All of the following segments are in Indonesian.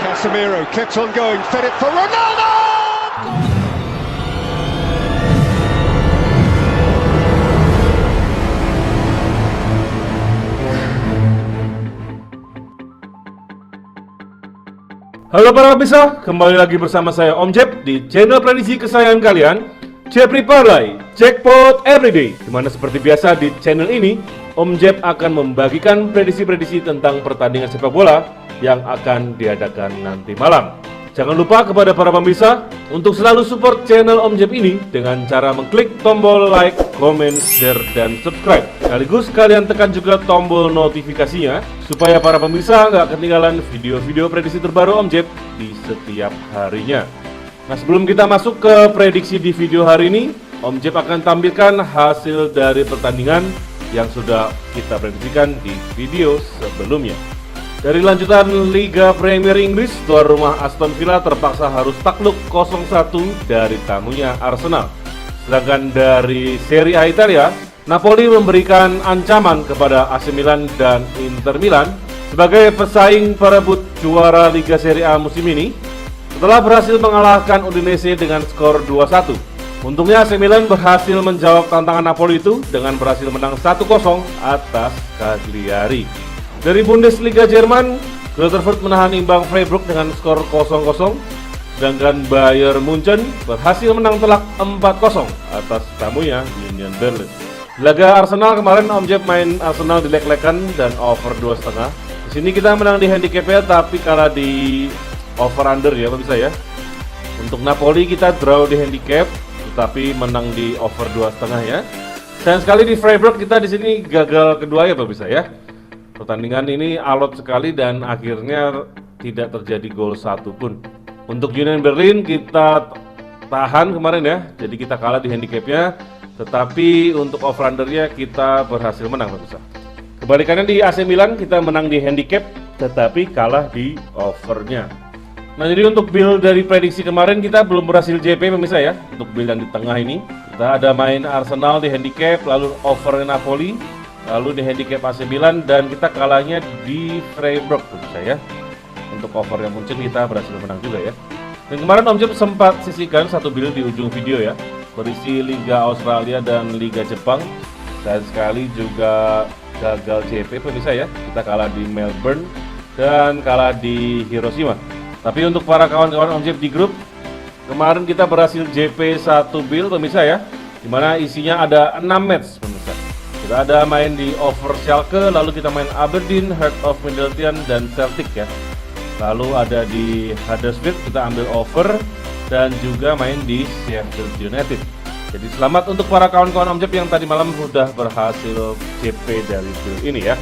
Casemiro kept on going, fed it for Ronaldo! Halo para pemirsa, kembali lagi bersama saya Om Jeb di channel prediksi kesayangan kalian, Jeffrey Parlay, Jackpot Everyday. Dimana seperti biasa di channel ini, Om Jeb akan membagikan prediksi-prediksi tentang pertandingan sepak bola yang akan diadakan nanti malam. Jangan lupa kepada para pemirsa untuk selalu support channel Om Jeb ini dengan cara mengklik tombol like, comment, share, dan subscribe. Sekaligus kalian tekan juga tombol notifikasinya supaya para pemirsa nggak ketinggalan video-video prediksi terbaru Om Jeb di setiap harinya. Nah, sebelum kita masuk ke prediksi di video hari ini, Om Jeb akan tampilkan hasil dari pertandingan yang sudah kita prediksikan di video sebelumnya. Dari lanjutan Liga Premier Inggris, tuan rumah Aston Villa terpaksa harus takluk 0-1 dari tamunya Arsenal. Sedangkan dari Serie A Italia, Napoli memberikan ancaman kepada AC Milan dan Inter Milan sebagai pesaing perebut juara Liga Serie A musim ini setelah berhasil mengalahkan Udinese dengan skor 2-1. Untungnya AC Milan berhasil menjawab tantangan Napoli itu dengan berhasil menang 1-0 atas Cagliari. Dari Bundesliga Jerman, Greuther Fürth menahan imbang Freiburg dengan skor 0-0, sedangkan Bayern Munchen berhasil menang telak 4-0 atas tamunya Union Berlin. Laga Arsenal kemarin Om Jeb main Arsenal dilek-lekan dan over 2,5. Di sini kita menang di handicapnya tapi kalah di over under ya pemirsa ya. Untuk Napoli kita draw di handicap tetapi menang di over 2,5 ya. Dan sekali di Freiburg kita di sini gagal kedua ya pemirsa ya. Pertandingan ini alot sekali dan akhirnya tidak terjadi gol satu pun. Untuk Union Berlin kita tahan kemarin ya, jadi kita kalah di handicapnya. Tetapi untuk over-undernya kita berhasil menang pemirsa. Kebalikannya di AC Milan kita menang di handicap, tetapi kalah di overnya. Nah, jadi untuk build dari prediksi kemarin kita belum berhasil JP pemirsa ya. Untuk build yang di tengah ini kita ada main Arsenal di handicap, lalu over Napoli, lalu di handicap AC Milan, dan kita kalahnya di Freiburg pemirsa ya. Untuk over yang Munchen kita berhasil menang juga ya. Dan kemarin Om Jeb sempat sisihkan satu build di ujung video ya, berisi Liga Australia dan Liga Jepang. Dan sekali juga gagal JP pemirsa ya. Kita kalah di Melbourne dan kalah di Hiroshima. Tapi untuk para kawan-kawan Om Jeb di grup, kemarin kita berhasil JP satu build pemirsa ya, dimana isinya ada 6 match pemirsa. Kita ada main di over Schalke, lalu kita main Aberdeen, Heart of Midlothian, dan Celtic ya. Lalu ada di Huddersfield kita ambil over dan juga main di Sheffield United. Jadi selamat untuk para kawan-kawan Om Jeb yang tadi malam sudah berhasil JP dari build ini ya.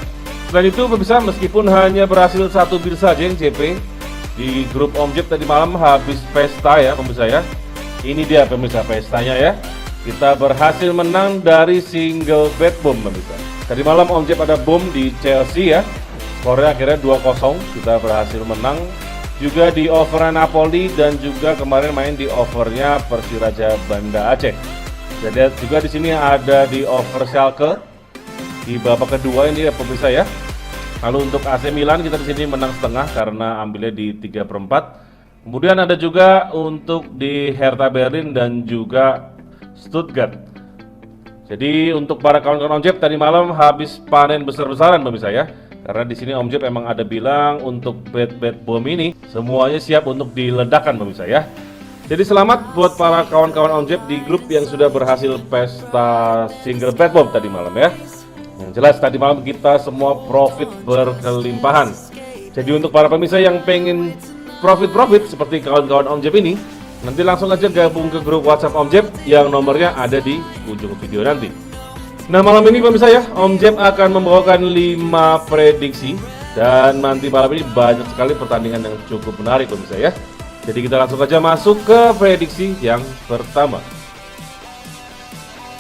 Selain itu pemirsa, meskipun hanya berhasil satu build saja yang JP di grup Om Jeb tadi malam habis pesta ya pemirsa ya. Ini dia pemirsa pestanya ya. Kita berhasil menang dari single bet bomb pemirsa. Tadi malam Om Jeb ada bom di Chelsea ya. Skornya akhirnya 2-0, kita berhasil menang. Juga di over Napoli dan juga kemarin main di overnya Persiraja Banda Aceh. Jadi juga di sini ada di over Schalke di babak kedua ini ya pemirsa ya. Lalu untuk AC Milan kita di sini menang setengah karena ambilnya di 3/4. Kemudian ada juga untuk di Hertha Berlin dan juga Stuttgart. Jadi untuk para kawan-kawan Om Jeb tadi malam habis panen besar-besaran pemirsa ya. Karena di sini Om Jeb emang ada bilang untuk bet-bet bom ini semuanya siap untuk diledakkan pemirsa ya. Jadi selamat buat para kawan-kawan Om Jeb di grup yang sudah berhasil pesta single bet bom tadi malam ya. Yang jelas tadi malam kita semua profit berkelimpahan. Jadi untuk para pemirsa yang pengen profit seperti kawan-kawan Om Jeb ini, nanti langsung aja gabung ke grup WhatsApp Om Jeb yang nomornya ada di ujung video nanti. Nah, malam ini pemirsa ya, Om Jeb akan membawakan 5 prediksi dan nanti malam ini banyak sekali pertandingan yang cukup menarik pemirsa ya. Jadi kita langsung aja masuk ke prediksi yang pertama.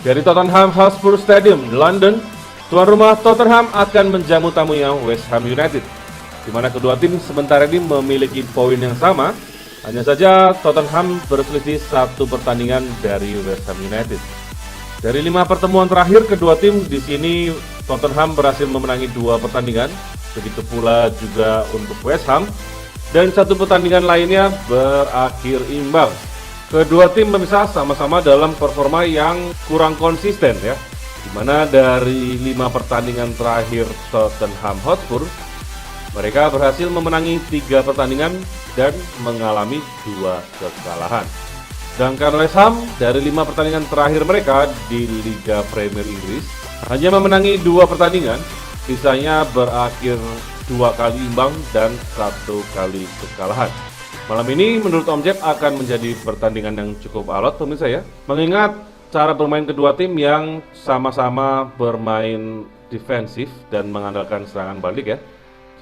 Dari Tottenham Hotspur Stadium di London, tuan rumah Tottenham akan menjamu tamunya West Ham United, di mana kedua tim sementara ini memiliki poin yang sama. Hanya saja Tottenham berselisih 1 pertandingan dari West Ham United. Dari 5 pertemuan terakhir kedua tim di sini Tottenham berhasil memenangi 2 pertandingan, begitu pula juga untuk West Ham. dan satu pertandingan lainnya berakhir imbang. Kedua tim pemirsa sama-sama dalam performa yang kurang konsisten ya, dimana dari 5 pertandingan terakhir Tottenham Hotspur, mereka berhasil memenangi 3 pertandingan dan mengalami 2 kekalahan. Sedangkan West Ham dari 5 pertandingan terakhir mereka di Liga Premier Inggris hanya memenangi 2 pertandingan, sisanya berakhir 2 kali imbang dan 1 kali kekalahan. Malam ini menurut Om Jeb akan menjadi pertandingan yang cukup alot pemirsa ya, mengingat cara bermain kedua tim yang sama-sama bermain defensif dan mengandalkan serangan balik ya.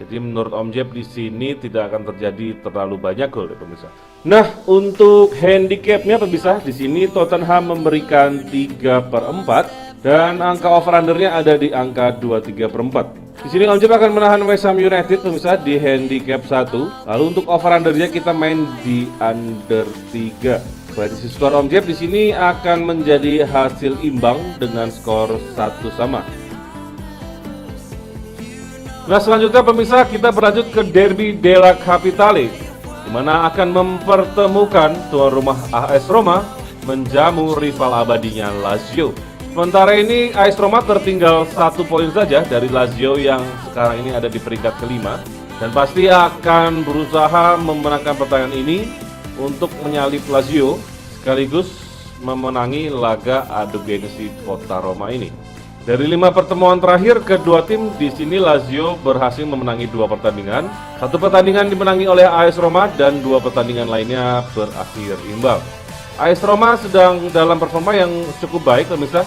Jadi menurut Om Jeb di sini tidak akan terjadi terlalu banyak gol ya pemirsa. Nah, untuk handicapnya pemirsa, di sini Tottenham memberikan 3/4 dan angka over-undernya ada di angka 23/4. Di sini Om Jeb akan menahan West Ham United pemirsa di handicap 1. Lalu untuk over-undernya kita main di under 3. Prediksi skor Om Jeb di sini akan menjadi hasil imbang dengan skor 1-1. Nah, selanjutnya pemirsa kita berlanjut ke Derby della Capitale, di mana akan mempertemukan tuan rumah AS Roma menjamu rival abadinya Lazio. Sementara ini AS Roma tertinggal 1 poin saja dari Lazio yang sekarang ini ada di peringkat kelima, dan pasti akan berusaha memenangkan pertandingan ini untuk menyalip Lazio sekaligus memenangi laga adu gengsi kota Roma ini. Dari 5 pertemuan terakhir kedua tim, di sini Lazio berhasil memenangi 2 pertandingan. 1 pertandingan dimenangi oleh AS Roma dan 2 pertandingan lainnya berakhir imbang. AS Roma sedang dalam performa yang cukup baik pemirsa,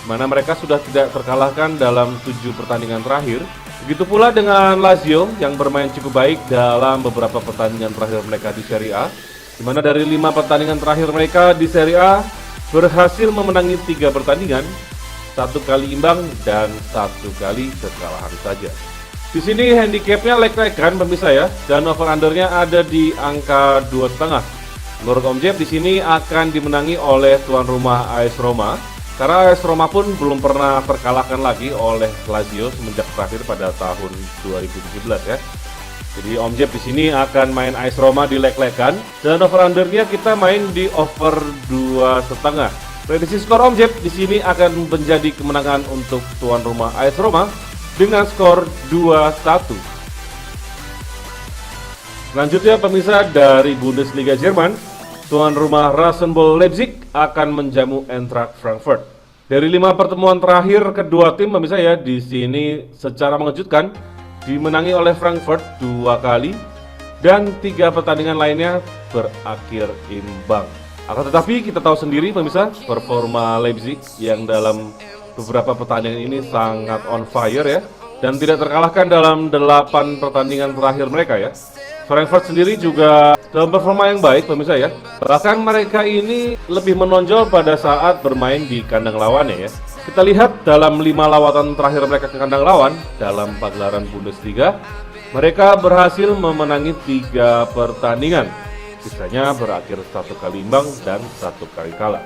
mana mereka sudah tidak terkalahkan dalam 7 pertandingan terakhir. Begitu pula dengan Lazio yang bermain cukup baik dalam beberapa pertandingan terakhir mereka di Serie A, di mana dari 5 pertandingan terakhir mereka di Serie A berhasil memenangi 3 pertandingan, 1 kali imbang dan 1 kali kekalahan saja. Di sini handicapnya leg-legan pemirsa ya, dan over-undernya ada di angka 2,5. Menurut Om Jeb di sini akan dimenangi oleh tuan rumah AS Roma, karena AS Roma pun belum pernah terkalahkan lagi oleh Lazio semenjak terakhir pada tahun 2017 ya. Jadi Om Jeb di sini akan main AS Roma di leg-legan, dan over-undernya kita main di over 2,5. Prediksi skor Om Jeb di sini akan menjadi kemenangan untuk tuan rumah AS Roma dengan skor 2-1. Selanjutnya pemirsa dari Bundesliga Jerman, tuan rumah Rasenball Leipzig akan menjamu Eintracht Frankfurt. Dari 5 pertemuan terakhir kedua tim pemirsa ya, di sini secara mengejutkan dimenangi oleh Frankfurt 2 kali dan 3 pertandingan lainnya berakhir imbang. Akan tetapi kita tahu sendiri pemirsa, performa Leipzig yang dalam beberapa pertandingan ini sangat on fire ya, dan tidak terkalahkan dalam 8 pertandingan terakhir mereka ya. Frankfurt sendiri juga dalam performa yang baik pemirsa ya. Bahkan mereka ini lebih menonjol pada saat bermain di kandang lawannya ya. Kita lihat dalam 5 lawatan terakhir mereka ke kandang lawan dalam pagelaran Bundesliga, mereka berhasil memenangi 3 pertandingan. Sisanya berakhir 1 kali imbang dan 1 kali kalah.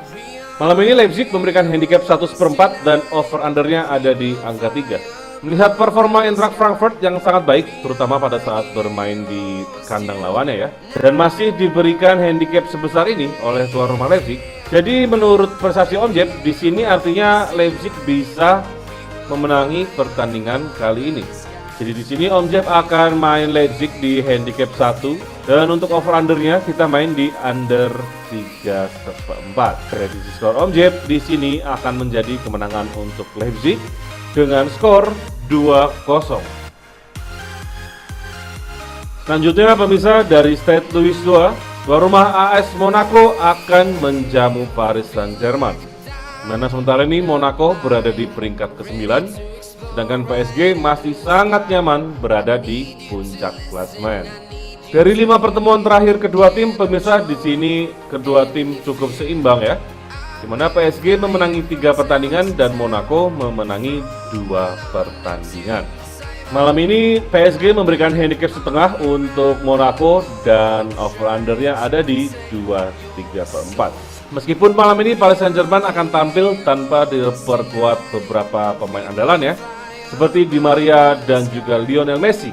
Malam ini Leipzig memberikan handicap 1/4 dan over-undernya ada di angka 3. Melihat performa Eintracht Frankfurt yang sangat baik, terutama pada saat bermain di kandang lawannya ya, dan masih diberikan handicap sebesar ini oleh tuan rumah Leipzig. Jadi menurut prestasi Om Jeb, di sini artinya Leipzig bisa memenangi pertandingan kali ini. Jadi di sini Om Jeb akan main Leipzig di handicap 1, dan untuk over-undernya kita main di under 3/4. Prediksi skor Om Jeb di sini akan menjadi kemenangan untuk Leipzig dengan skor 2-0. Selanjutnya pemirsa dari Stade Louis II, tuan rumah AS Monaco akan menjamu Paris Saint-Germain. Mana sementara ini Monaco berada di peringkat ke-9, sedangkan PSG masih sangat nyaman berada di puncak klasemen. Dari 5 pertemuan terakhir kedua tim pemirsa, di sini kedua tim cukup seimbang ya, di mana PSG memenangi 3 pertandingan dan Monaco memenangi 2 pertandingan. Malam ini PSG memberikan handicap setengah untuk Monaco dan over-undernya ada di 2,3/4. Meskipun malam ini Paris Saint-Germain akan tampil tanpa diperkuat beberapa pemain andalan ya, seperti Di Maria dan juga Lionel Messi.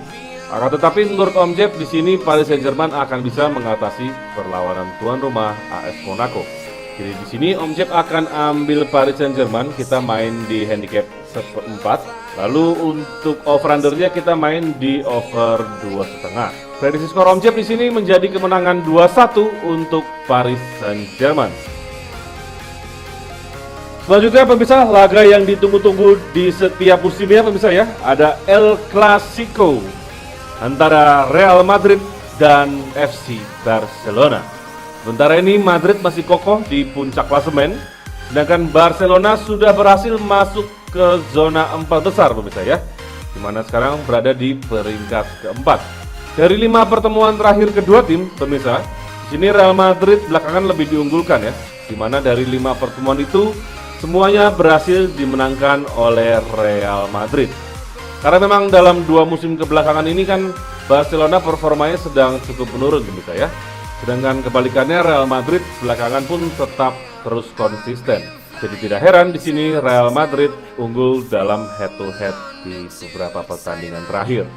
Akan tetapi menurut Om Jeb di sini Paris Saint-Germain akan bisa mengatasi perlawanan tuan rumah AS Monaco. Jadi di sini Om Jeb akan ambil Paris Saint-Germain, kita main di handicap 1/4. Lalu untuk over-undernya kita main di over 2,5. Prediksi skor Om Jeb di sini menjadi kemenangan 2-1 untuk Paris Saint-Germain. Selanjutnya pemirsa, laga yang ditunggu-tunggu di setiap musimnya pemirsa ya, ada El Clasico antara Real Madrid dan FC Barcelona. Sementara ini Madrid masih kokoh di puncak klasemen, sedangkan Barcelona sudah berhasil masuk ke zona 4 besar pemirsa ya, dimana sekarang berada di peringkat keempat. Dari 5 pertemuan terakhir kedua tim pemirsa, di sini Real Madrid belakangan lebih diunggulkan ya, dimana dari 5 pertemuan itu semuanya berhasil dimenangkan oleh Real Madrid. Karena memang dalam 2 musim kebelakangan ini kan Barcelona performanya sedang cukup menurun pemirsa ya. Sedangkan kebalikannya Real Madrid belakangan pun tetap terus konsisten. Jadi tidak heran di sini Real Madrid unggul dalam head to head di beberapa pertandingan terakhir.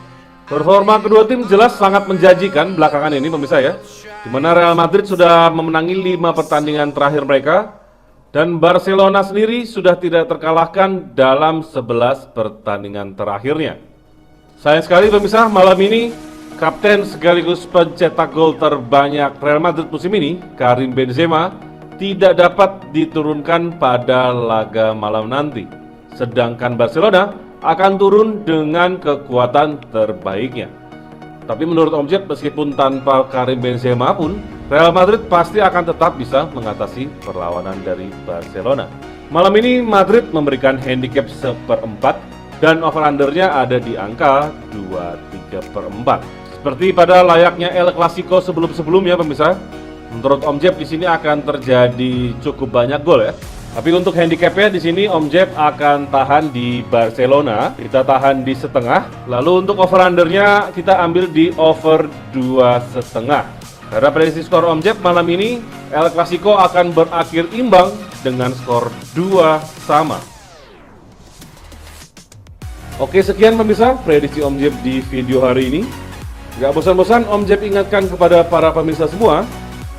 Performa kedua tim jelas sangat menjanjikan belakangan ini pemirsa ya. Di mana Real Madrid sudah memenangi 5 pertandingan terakhir mereka. Dan Barcelona sendiri sudah tidak terkalahkan dalam 11 pertandingan terakhirnya. Sayang sekali pemirsa, malam ini kapten sekaligus pencetak gol terbanyak Real Madrid musim ini, Karim Benzema, tidak dapat diturunkan pada laga malam nanti. Sedangkan Barcelona akan turun dengan kekuatan terbaiknya. Tapi menurut Om Jeb, meskipun tanpa Karim Benzema pun, Real Madrid pasti akan tetap bisa mengatasi perlawanan dari Barcelona. Malam ini Madrid memberikan handicap 1/4 dan over-undernya ada di angka 23/4. Seperti pada layaknya El Clasico sebelum-sebelumnya pemirsa, menurut Om Jeb di sini akan terjadi cukup banyak gol ya. Tapi untuk handicapnya di sini Om Jeb akan tahan di Barcelona, kita tahan di setengah. Lalu untuk over-undernya kita ambil di over 2,5. Karena prediksi skor Om Jeb malam ini El Clasico akan berakhir imbang dengan skor 2-2. Oke, sekian pemirsa prediksi Om Jeb di video hari ini. Gak bosan-bosan Om Jeb ingatkan kepada para pemirsa semua,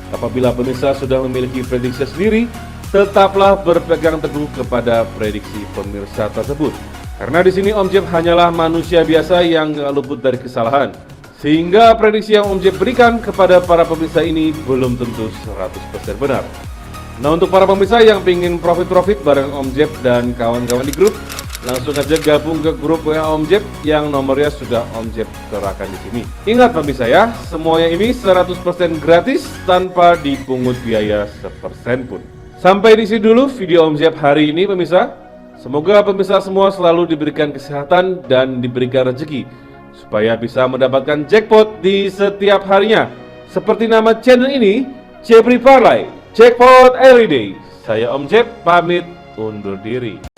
apabila pemirsa sudah memiliki prediksi sendiri, tetaplah berpegang teguh kepada prediksi pemirsa tersebut. Karena di sini Om Jeb hanyalah manusia biasa yang gak luput dari kesalahan. Sehingga prediksi yang Om Jeb berikan kepada para pemirsa ini belum tentu 100% benar. Nah, untuk para pemirsa yang ingin profit-profit bareng Om Jeb dan kawan-kawan di grup, langsung aja gabung ke grup WA Om Jeb yang nomornya sudah Om Jeb serahkan di sini. Ingat pemirsa ya, semuanya ini 100% gratis tanpa dipungut biaya sepersen pun. Sampai di sini dulu video Om Jeb hari ini pemirsa. Semoga pemirsa semua selalu diberikan kesehatan dan diberikan rezeki supaya bisa mendapatkan jackpot di setiap harinya. Seperti nama channel ini, Jebri Parlay, Jackpot Everyday. Saya Om Jeb pamit undur diri.